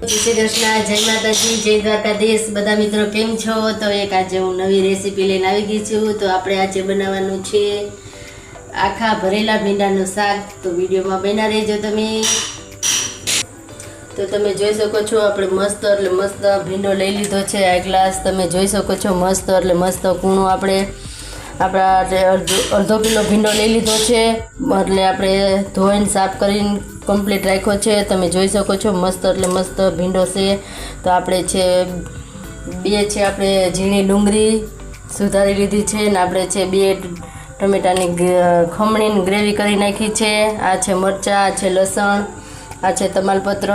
જય શ્રી કૃષ્ણ, જય માતાજી, જય દ્વારકાધીશ। બધા મિત્રો કેમ છો? તો એક આજે હું નવી રેસીપી લઈને આવી ગઈ છું। તો આપણે આજે બનાવવાનું છે આખા ભરેલા ભીંડાનું શાક। તો વિડીયોમાં બન્યા રહેજો તમે। તો તમે જોઈ શકો છો આપણે મસ્ત એટલે મસ્ત ભીંડો લઈ લીધો છે આ ગ્લાસ। તમે જોઈ શકો છો મસ્ત એટલે મસ્ત કૂણો આપણે અડધો કિલો ભીંડો લઈ લીધો છે। એટલે આપણે ધોઈને સાફ કરીને કમ્પ્લીટ રાખ્યો છે। તમે જોઈ શકો છો મસ્ત એટલે મસ્ત ભીંડો છે। તો આપણે છે આપણે ઝીણી ડુંગળી સુધારી લીધી છે ને આપણે છે 2 ટમેટાની ખમણીની ગ્રેવી કરી નાખી છે। આ છે મરચાં, આ છે લસણ, આ છે તમાલપત્ર।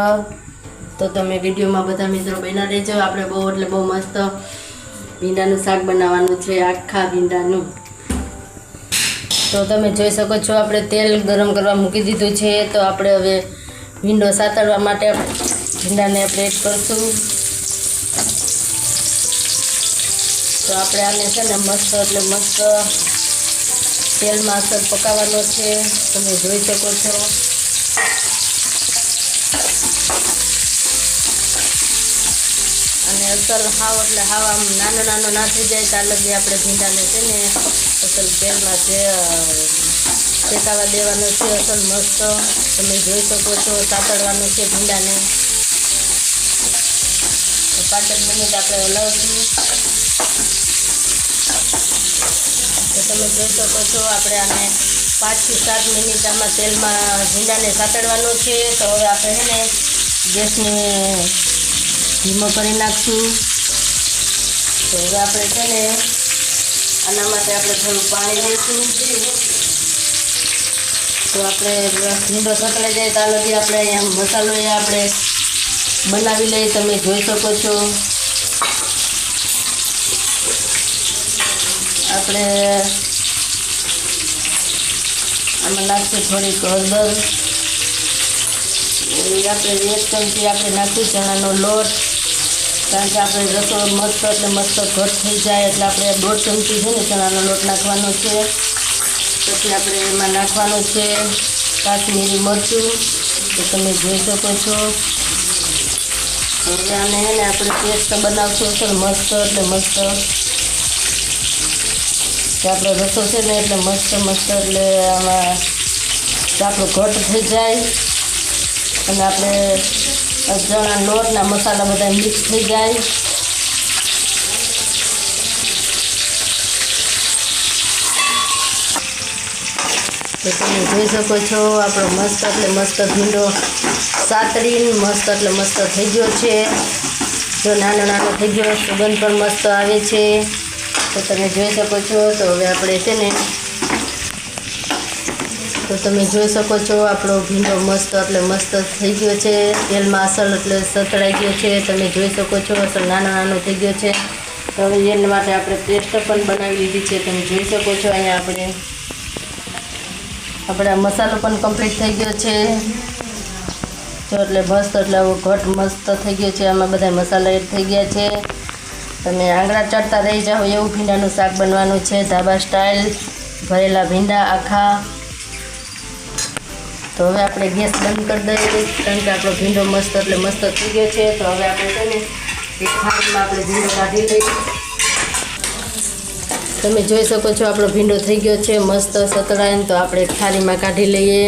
તો તમે વિડીયોમાં બધા મિત્રો બન્યા રહેજો। આપણે બહુ એટલે બહુ મસ્ત ભીંડાનું શાક બનાવવાનું છે આખા ભીંડાનું। તો તમે જોઈ શકો છો આપણે તેલ ગરમ કરવા મૂકી દીધું છે। તો આપણે હવે ભીંડો સાતળવા માટે ભીંડાને આપણે એડ કરશું। તો આપણે આને છે ને મસ્ત એટલે મસ્ત તેલમાં અસર પકાવવાનો છે। તમે જોઈ શકો છો અને અસલ હાવ એટલે હાવ આમ નાનો નાનો ના થઈ જાય ત્યાં લગી આપણે ભીંડાને છે ને અસલ તેલમાં છે શેકાવા દેવાનો છે અસલ મસ્ત। તમે જોઈ શકો છો સાતળવાનું છે ભીંડાને। 5 મિનિટ આપણે હલાવશું। તો તમે જોઈ શકો છો આપણે આને 5 થી 7 મિનિટ આમાં તેલમાં ભીંડાને સાતળવાનું છે। તો હવે આપણે છે ને ગેસને ધીમો કરી નાખશું। તો હવે આપણે છે ને આના માટે આપણે થોડું પાણી લઈશું। તો આપણે ભીંડો સતળાઈ જાય ત્યાં લગી આપણે અહીંયા મસાલો એ આપણે બનાવી લઈએ। તમે જોઈ શકો છો આપણે આમાં નાખશું થોડીક હળદર, આપણે 1 ચમચી આપણે નાખીશું ચણાનો લોટ, કારણ કે આપણે રસો મસ્ત એટલે મસ્ત ઘટ થઈ જાય એટલે આપણે 1.5 ચમચી છે ને ચણાનો લોટ નાખવાનો છે। પછી આપણે એમાં નાખવાનું છે કાશ્મીરી મરચું। તો તમે જોઈ શકો છો હવે આને ને આપણે પેસ્ટ બનાવશું સર મસ્ત એટલે મસ્ત કે આપણો રસો છે ને એટલે મસ્ત એટલે આમાં આપણો ઘટ થઈ જાય અને આપણે ચણા લોટના મસાલા બધા મિક્સ થઈ જાય। તો તમે જોઈ શકો છો આપણો મસ્ત એટલે મસ્ત ભીંડો સાતળીને મસ્ત એટલે મસ્ત થઈ ગયો છે। જો નાનો નાનો થઈ ગયો, સુગંધ પણ મસ્ત આવે છે। તો તમે જોઈ શકો છો તો હવે આપણે છે ને તો તમે જોઈ શકો છો આપણો ભીંડો મસ્ત એટલે મસ્ત થઈ ગયો છે। તેલમાં અસલ એટલે સતળાઈ ગયો છે। તમે જોઈ શકો છો અસલ નાનો નાનો થઈ ગયો છે। તો હવે એના માટે આપણે પેસ્ટ પણ બનાવી લીધી છે। તમે જોઈ શકો છો અહીંયા આપણે મસાલો પણ કમ્પ્લીટ થઈ ગયો છે। જો એટલે મસ્ત એટલે ઘટ મસ્ત થઈ ગયો છે। આમાં બધા મસાલા એડ થઈ ગયા છે। તમે આંગળા ચડતા રહી જાઓ એવું ભીંડાનું શાક બનવાનું છે ધાબા સ્ટાઇલ ભરેલા ભીંડા આખા। તો હવે આપણે ગેસ બંધ કરી દઈએ કારણ કે આપણો ભીંડો મસ્ત એટલે મસ્ત થઈ ગયો છે। તો હવે આપણે છે ને એક થાળીમાં આપણે ભીંડો કાઢી લઈએ। તમે જોઈ શકો છો આપણો ભીંડો થઈ ગયો છે મસ્ત સતળાઈને। તો આપણે એક થાળીમાં કાઢી લઈએ।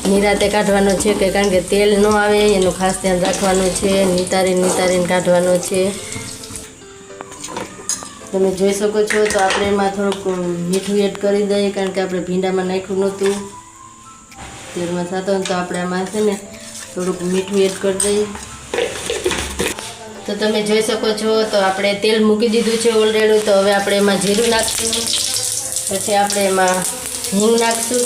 નિરાતે કાઢવાનો છે કે કારણ કે તેલ ન આવે એનું ખાસ ધ્યાન રાખવાનું છે। નિતારીને કાઢવાનો છે। તમે જોઈ શકો છો તો આપણે એમાં થોડુંક મીઠું એડ કરી દઈએ કારણ કે આપણે ભીંડામાં નાખ્યું નહોતું તેલમાં થતો તો આપણે આમાં છે ને થોડુંક મીઠું એડ કરી દઈએ। તો તમે જોઈ શકો છો તો આપણે તેલ મૂકી દીધું છે ઓલરેડી। તો હવે આપણે એમાં જીરું નાખશું, પછી આપણે એમાં હિંગ નાખશું।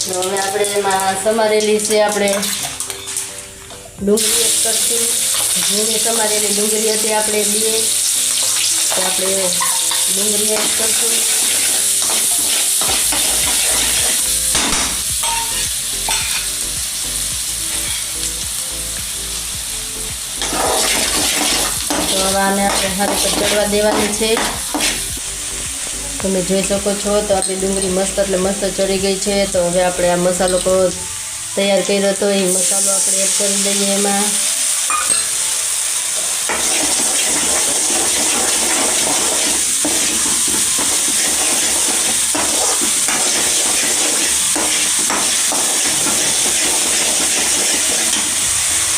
તો હવે આપણે એમાં સમારેલી છે આપણે ડુંગળી એડ કરશું। ઝીણી સમારેલી ડુંગળી હતી આપણે 2 તો આપણે ડુંગળી એડ કરશું। તો હવે આને આપણે સારી પર ચડવા દેવાની છે। તમે જોઈ શકો છો તો આપણી ડુંગળી મસ્ત એટલે મસ્ત ચડી ગઈ છે। તો હવે આપણે આ મસાલો તૈયાર કર્યો હતો એ મસાલો આપણે એડ કરી દઈએ એમાં।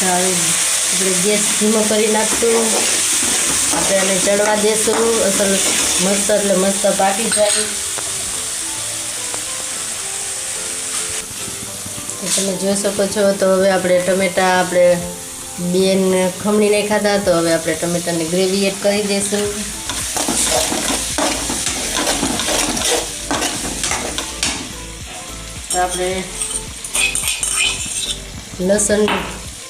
આપણે ગેસ ધીમો કરી નાખશું. આપણે આને ચડવા દેશું. અસલ મસ્ત એટલે મસ્ત પાકી જાય. તમે જોઈ શકો છો. તો હવે આપણે ટમેટા આપણે બેન ખમણી નહીં ખાતા, તો હવે આપણે ટમેટાની ગ્રેવી એડ કરી દઈશું. આપણે લસણ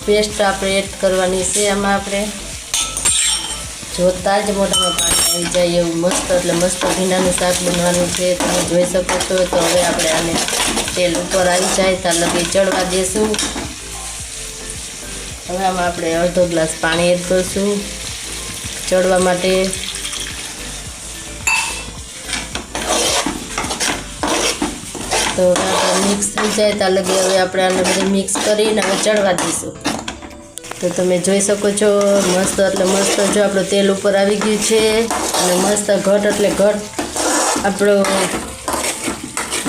પેસ્ટ આપણે એડ કરવાની છે. આમાં આપણે જોતાં જ મોઢામાં પાણી આવી જાય એવું મસ્ત એટલે મસ્ત ભીંડાનું શાક બનવાનું છે. તમે જોઈ શકો છો. તો હવે આપણે આને તેલ ઉપર આવી જાય ત્યાં લગી ચડવા દઈશું. હવે આમાં આપણે અડધો ગ્લાસ પાણી એડ કરીશું ચડવા માટે. તો હવે આપણે મિક્સ થઈ જાય ત્યાં લગી હવે આપણે આને બધું મિક્સ કરીને હવે ચડવા દઈશું. તો તમે જોઈ શકો છો મસ્ત એટલે મસ્ત જો આપણું તેલ ઉપર આવી ગયું છે અને મસ્ત ઘટ એટલે ઘટ આપણો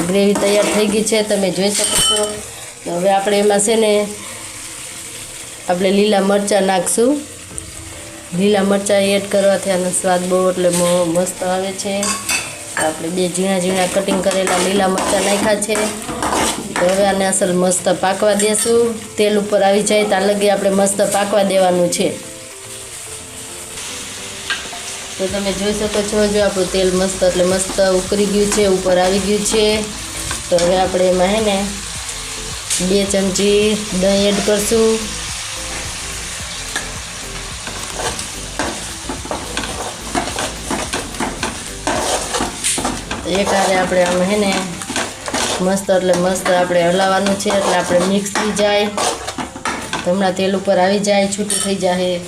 ગ્રેવી તૈયાર થઈ ગઈ છે. તમે જોઈ શકો છો. તો હવે આપણે એમાં છે ને આપણે લીલા મરચાં નાખશું. લીલા મરચાં એડ કરવાથી આનો સ્વાદ બહુ એટલે મસ્ત આવે છે. આપણે 2 ઝીણા ઝીણા કટિંગ કરેલા લીલા મરચાં નાખ્યા છે. તો હવે આને અસલ મસ્ત પાકવા દેશું. તેલ ઉપર આવી જાય ત્યાં લગી આપણે મસ્ત પાકવા દેવાનું છે. તો તમે જોઈ શકો છો જો આપણું તેલ મસ્ત એટલે મસ્ત ઉકળી ગયું છે, ઉપર આવી ગયું છે. તો હવે આપણે એમાં હે ને 2 ચમચી દહીં એડ કરશું. એક હારે આપણે આમાં હે ને મસ્ત એટલે મસ્ત આપણે હલાવવાનું છે એટલે આપણે મિક્સ થઈ જાય. હમણાં તેલ ઉપર આવી જાય, છૂટું થઈ જાય.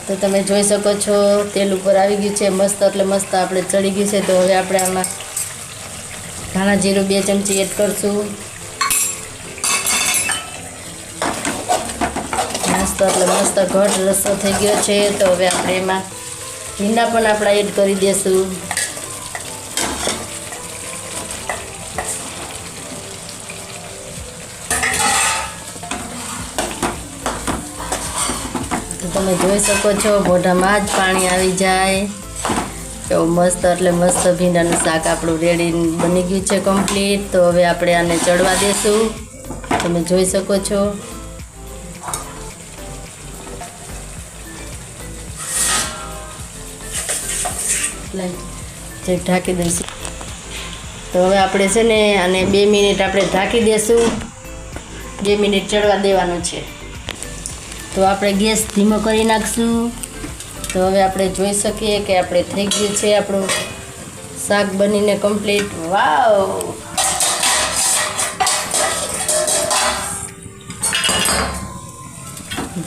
તો તમે જોઈ શકો છો તેલ ઉપર આવી ગયું છે મસ્ત એટલે મસ્ત આપણે ચડી ગયું છે. તો હવે આપણે આમાં ધાણા જીરું 2 ચમચી એડ કરશું. મસ્ત એટલે મસ્ત ઘટ રસો થઈ ગયો છે. તો હવે આપણે એમાં ભીંડા પણ આપણે એડ કરી દઈશું. તમે જોઈ શકો છો મોઢામાં જ પાણી આવી જાય એવું મસ્ત એટલે મસ્ત ભીંડાનું શાક આપણું રેડી બની ગયું છે કમ્પ્લીટ. તો હવે આપણે આને ચડવા દેશું. તમે જોઈ શકો છો. ઢાંકી દઈશું. તો હવે આપણે છે ને આને 2 મિનિટ આપણે ઢાંકી દઈશું. 2 મિનિટ ચડવા દેવાનું છે. તો આપણે ગેસ ધીમો કરી નાખશું. તો હવે આપણે જોઈ શકીએ કે આપણે થઈ ગયું છે આપણું શાક બનીને કમ્પ્લીટ. વાવ,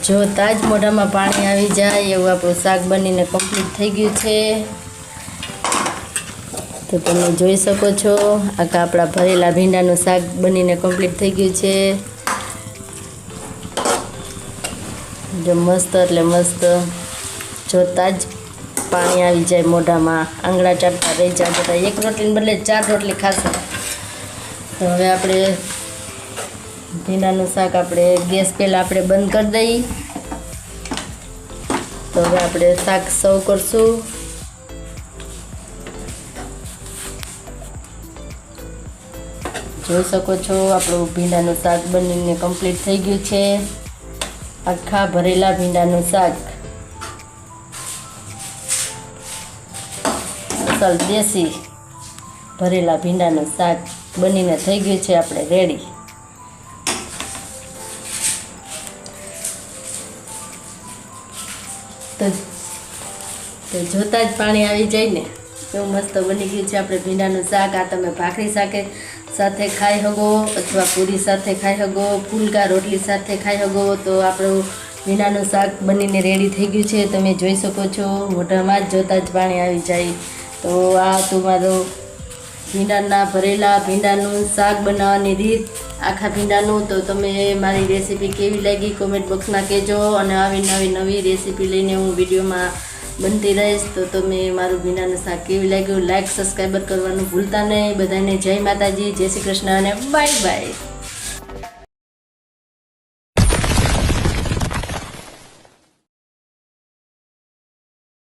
જોતાં જ મોઢામાં પાણી આવી જાય એવું આપણું શાક બનીને કમ્પ્લીટ થઈ ગયું છે. તો તમે જોઈ શકો છો આખા આપણા ભરેલા ભીંડાનું શાક બનીને કમ્પ્લીટ થઈ ગયું છે. જો મસ્ત એટલે મસ્ત જોતાં જ પાણી આવી જાય મોઢામાં, આંગળા ચાટતા રહી જાય બધા. 1 રોટલીને બદલે 4 રોટલી ખાશે. તો હવે આપણે ભીંડાનું શાક આપણે ગેસ પહેલાં આપણે બંધ કરી દઈએ. તો હવે આપણે શાક સર્વ કરશું. જોઈ શકો છો આપણું ભીંડાનું શાક બનીને કમ્પ્લીટ થઈ ગયું છે. આખા ભરેલા ભીંડાનું શાક અસલ દેશી ભરેલા ભીંડાનું શાક બનીને થઈ ગયું છે આપણે રેડી. તો જોતાં જ પાણી આવી જાય ને એવું મસ્ત બની ગયું છે આપણે ભીંડાનું શાક. આ તમે ભાખરી સાથે ખાઈ શકો અથવા પૂરી સાથે ખાઈ શકો, ફૂલકા રોટલી સાથે ખાઈ શકો. તો આપણું ભીંડાનું શાક બનીને રેડી થઈ ગયું છે. તમે જોઈ શકો છો મોઢામાં જ જોતાં જ પાણી આવી જાય. તો આ હતું મારું ભરેલા ભીંડાનું શાક બનાવવાની રીત આખા ભીંડાનું. તો તમે મારી રેસીપી કેવી લાગી કોમેન્ટ બોક્સમાં કહેજો. અને આવી નવી રેસીપી લઈને હું વિડીયોમાં બનતી રહીશ. તો તમે મારું ભીંડાનું શાક કેવી લાગ્યું લાઈક સબસ્ક્રાઈબર કરવાનું ભૂલતા નહીં. બધાને જય માતાજી, જય શ્રી કૃષ્ણ અને બાય બાય.